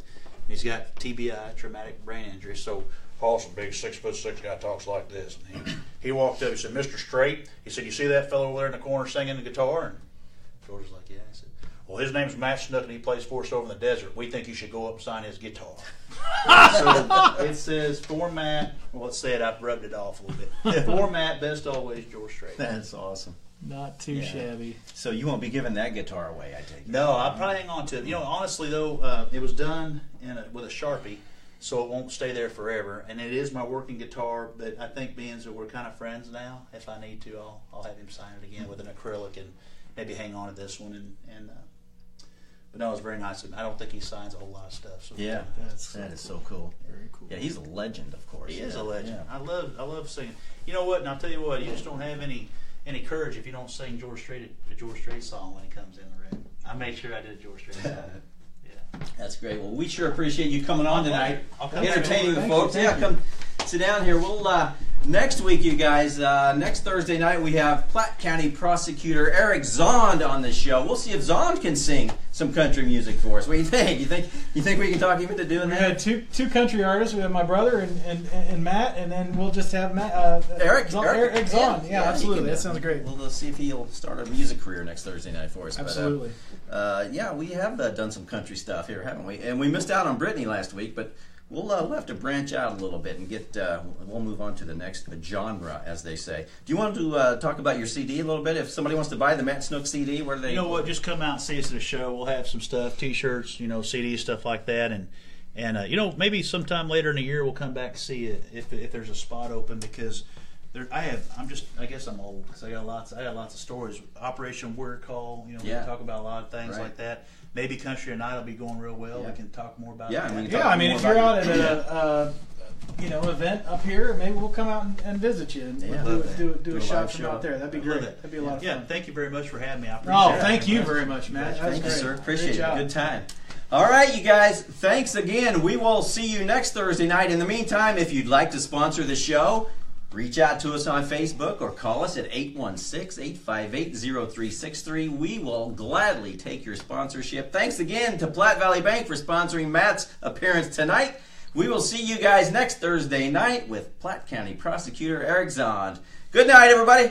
he's got TBI, traumatic brain injury. So Haas, a big 6'6" guy, talks like this. And he walked up. He said, "Mr. Strait," he said, "You see that fellow over there in the corner singing the guitar?" And George was like, "Yeah." He said, "Well, his name's Matt Snook, and he plays for us over in the desert. We think you should go up and sign his guitar." So it says, "For Matt," well, let's say it, I've rubbed it off a little bit. "For Matt, best always, George Strait." That's awesome. Not too shabby. So you won't be giving that guitar away, I take it? No, I'll probably hang on to it. Honestly, though, it was done with a Sharpie, so it won't stay there forever. And it is my working guitar, but I think being that we're kind of friends now, if I need to, I'll have him sign it again with an acrylic and maybe hang on to this one. But no, it was very nice. I don't think he signs a whole lot of stuff. So Yeah, that is so cool. Very cool. Yeah, he's a legend, of course. He is a legend. Yeah. I love singing. You know what? And I'll tell you what, you just don't have any courage if you don't sing George Strait, a George Strait song when he comes in the ring. I made sure I did a George Strait song. Yeah. That's great. Well, we sure appreciate you coming on tonight, I'll come entertaining the Thank folks. you. Yeah, come sit down here. We'll next week, you guys. Next Thursday night, we have Platte County Prosecutor Eric Zond on the show. We'll see if Zond can sing some country music for us. What do you think? You think we can talk him into doing We that? had two country artists. We have my brother and Matt, and then we'll just have Matt, Eric Zahn. Yeah, absolutely. he can, That sounds great. We'll see if he'll start a music career next Thursday night for us. Absolutely. But, yeah, we have done some country stuff here, haven't we? And we missed out on Brittany last week, but we'll have to branch out a little bit and get. We'll move on to the next genre, as they say. Do you want to talk about your CD a little bit? If somebody wants to buy the Matt Snook CD, where do they? You know what? Just come out and see us at the show. We'll have some stuff, T-shirts, CDs, stuff like that, and maybe sometime later in the year we'll come back to see it if there's a spot open, because I guess I'm old because I got lots of stories. Operation Word Call, we can talk about a lot of things like that. Maybe Country Tonight will be going real well. We can talk more about that. If you're out at a event up here, maybe we'll come out and visit you and do a shot from out there. That'd be great. That'd be a lot of fun. Yeah, thank you very much for having me. I appreciate it. Thank you very much, Matt. Thank you, sir. Appreciate it. job. Good time. All right, you guys. Thanks again. We will see you next Thursday night. In the meantime, if you'd like to sponsor the show, reach out to us on Facebook or call us at 816-858-0363. We will gladly take your sponsorship. Thanks again to Platte Valley Bank for sponsoring Matt's appearance tonight. We will see you guys next Thursday night with Platte County Prosecutor Eric Zond. Good night, everybody.